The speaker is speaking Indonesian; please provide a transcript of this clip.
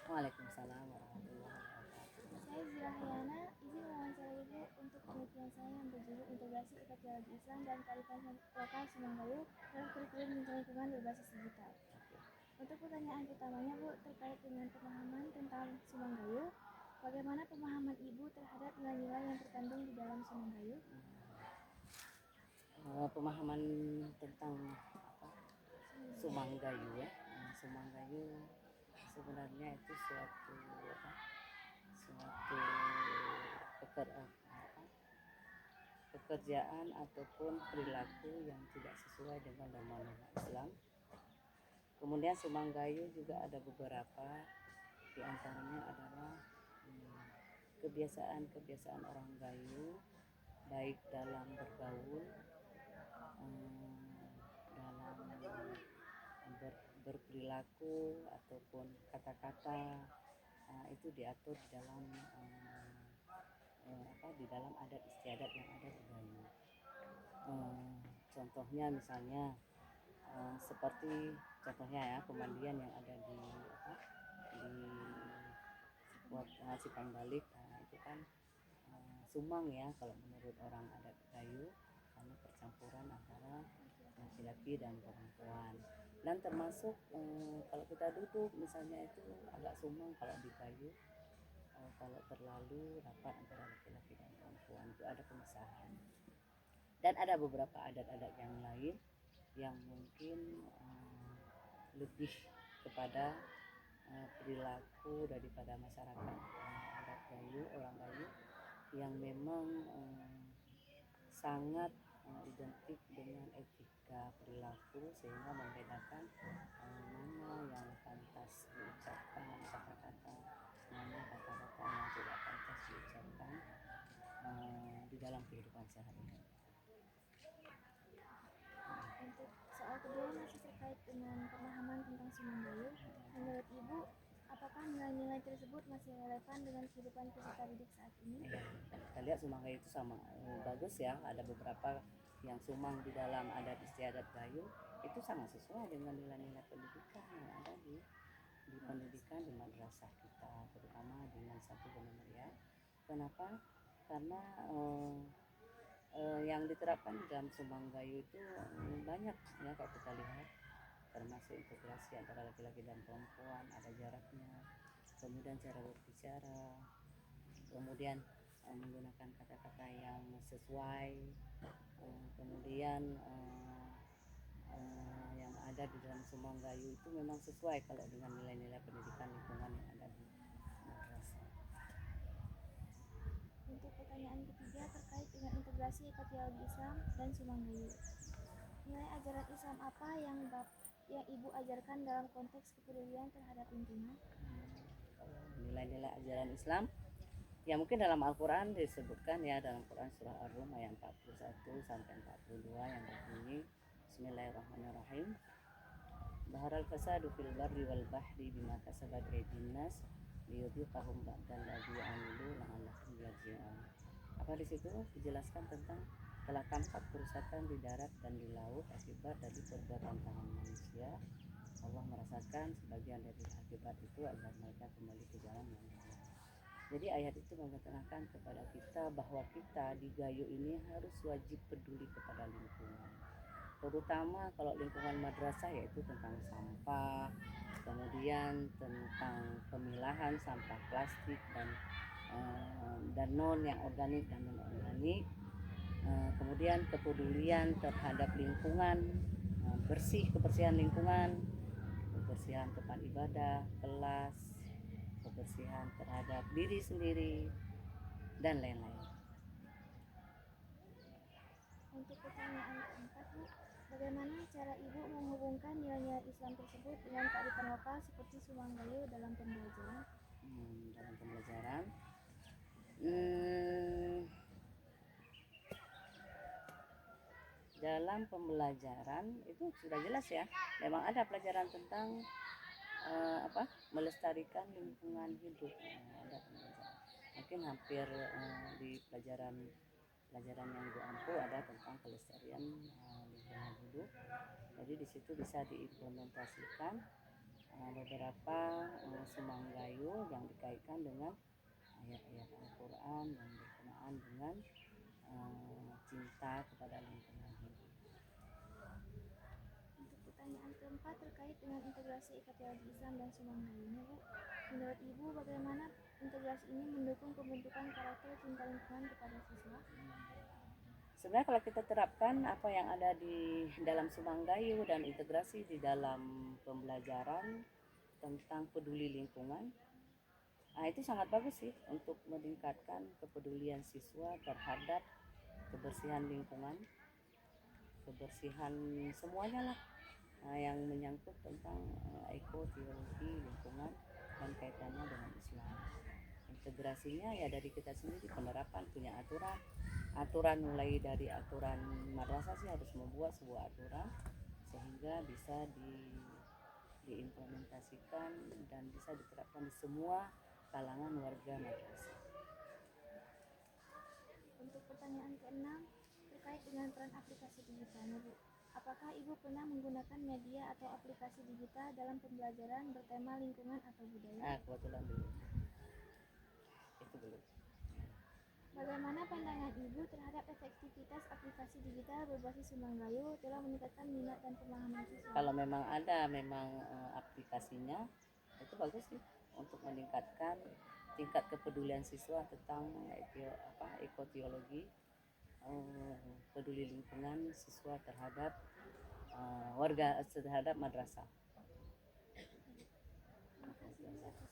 Waalaikumsalam warahmatullahi wabarakatuh. Saya Zilahayana, izin wawancara Ibu untuk penelitian saya yang berjudul Integrasi Ekologi Islam dan Kearifan Lokal Semanggayu dalam Kurikulum Lingkungan Berbasis Digital. Untuk pertanyaan pertamanya Bu, terkait dengan pemahaman tentang Semanggayu, bagaimana pemahaman Ibu terhadap nilai-nilai yang terkandung di dalam Semanggayu? Pemahaman tentang Sumanggayu ya. Sumanggayu sebenarnya itu suatu pekerjaan ataupun perilaku yang tidak sesuai dengan norma-norma Islam. Kemudian Sumanggayu juga ada beberapa, di antaranya adalah kebiasaan-kebiasaan orang Gayo, baik dalam bergaul, dalam berperilaku ataupun kata-kata, itu diatur di dalam di dalam adat istiadat yang ada di Gayo. Contohnya misalnya seperti contohnya ya pemandian yang ada di buat Cipang Balik, itu kan sumang ya kalau menurut orang adat Gayo, karena percampuran antara laki-laki dan perempuan. Dan termasuk kalau kita duduk misalnya itu agak sumang kalau di Gayo, kalau terlalu rapat antara laki-laki dan perempuan itu ada pemisahan. Dan ada beberapa adat-adat yang lain yang mungkin lebih kepada perilaku daripada masyarakat adat Gayo, orang Gayo yang memang sangat identik dengan etika perilaku, sehingga membedakan mana yang pantas diucapkan kata-kata, mana kata-kata yang tidak pantas diucapkan di dalam kehidupan sehari-hari. Untuk soal kedua masih terkait dengan pemahaman tentang Semanggayu, menurut Ibu, apakah nilai-nilai tersebut masih relevan dengan kehidupan peserta didik saat ini? Kita lihat Sumanggayu itu sama bagus ya, ada beberapa yang sumang di dalam adat istiadat Gayo itu sangat sesuai dengan nilai-nilai pendidikan yang ada di pendidikan di madrasah kita, terutama di satu benar ya. Kenapa? Karena yang diterapkan di dalam Sumanggayu itu banyak ya, kalau kita lihat, termasuk integrasi antara laki-laki dan perempuan, ada jaraknya, kemudian cara berbicara, kemudian menggunakan kata-kata yang sesuai, kemudian yang ada di dalam Sumanggayu itu memang sesuai kalau dengan nilai-nilai pendidikan lingkungan yang ada di madrasah. Untuk pertanyaan ketiga terkait dengan integrasi ekologi Islam dan Semanggayu, nilai ajaran Islam apa yang Ibu ajarkan dalam konteks kepedulian terhadap lingkungan? Nilai-nilai ajaran Islam ya mungkin dalam Al-Quran disebutkan ya, dalam Quran surah Ar-Rum ayat 41 sampai 42 yang berbunyi Bismillahirrahmanirrahim. Baharal fasadu fil barri wal bahri bima kasabat aydin nas liyudhiqahum ba'dal ladzi amilu la'allahum yarji'un. Apa di situ dijelaskan tentang telah tampak kerusakan di darat dan di laut akibat dari perbuatan tangan manusia. Allah merasakan sebagian dari akibat itu agar mereka kembali ke jalan yang benar. Jadi ayat itu mengatakan kepada kita bahwa kita di Gayo ini harus wajib peduli kepada lingkungan, terutama kalau lingkungan madrasah, yaitu tentang sampah, kemudian tentang pemilahan sampah plastik dan non yang organik dan non organik, kemudian kepedulian terhadap lingkungan, kebersihan lingkungan, kebersihan tempat ibadah, kelas, kebersihan terhadap diri sendiri, dan lain-lain. Untuk pertanyaan keempat, Bu, bagaimana cara Ibu menghubungkan nilai-nilai Islam tersebut dengan kearifan lokal seperti Sumanggayu dalam pembelajaran? Dalam pembelajaran, dalam pembelajaran itu sudah jelas ya, memang ada pelajaran tentang melestarikan lingkungan hidup. Ada pembelajaran, mungkin hampir di pelajaran yang Ibu Ampu ada tentang pelestarian lingkungan hidup. Jadi di situ bisa diimplementasikan beberapa sumanggayu yang dikaitkan dengan ayat-ayat Al-Quran yang berkenaan dengan cinta kepada lingkungan hidup. Untuk pertanyaan keempat terkait dengan integrasi ekologi Islam dan Sumanggayu, Bu. Menurut Ibu, bagaimana integrasi ini mendukung pembentukan karakter cinta lingkungan kepada siswa? Sebenarnya kalau kita terapkan apa yang ada di dalam Sumanggayu dan integrasi di dalam pembelajaran tentang peduli lingkungan, itu sangat bagus sih untuk meningkatkan kepedulian siswa terhadap kebersihan lingkungan, kebersihan semuanya lah, yang menyangkut tentang ekoteologi lingkungan dan kaitannya dengan Islam. Integrasinya ya dari kita sendiri, penerapan punya aturan mulai dari aturan madrasah sih harus membuat sebuah aturan sehingga bisa diimplementasikan dan bisa diterapkan di semua kalangan warga madrasah. Untuk pertanyaan keenam terkait dengan peran aplikasi digitalnya, Bu. Apakah Ibu pernah menggunakan media atau aplikasi digital dalam pembelajaran bertema lingkungan atau budaya? Kebetulan belum. Itu belum. Bagaimana pandangan Ibu terhadap efektivitas aplikasi digital berbasis Sumanggayu dalam meningkatkan minat dan pemahaman siswa? Kalau memang ada aplikasinya, itu bagus sih untuk meningkatkan tingkat kepedulian siswa tentang ekoteologi, peduli lingkungan siswa terhadap warga terhadap madrasah. Terima kasih.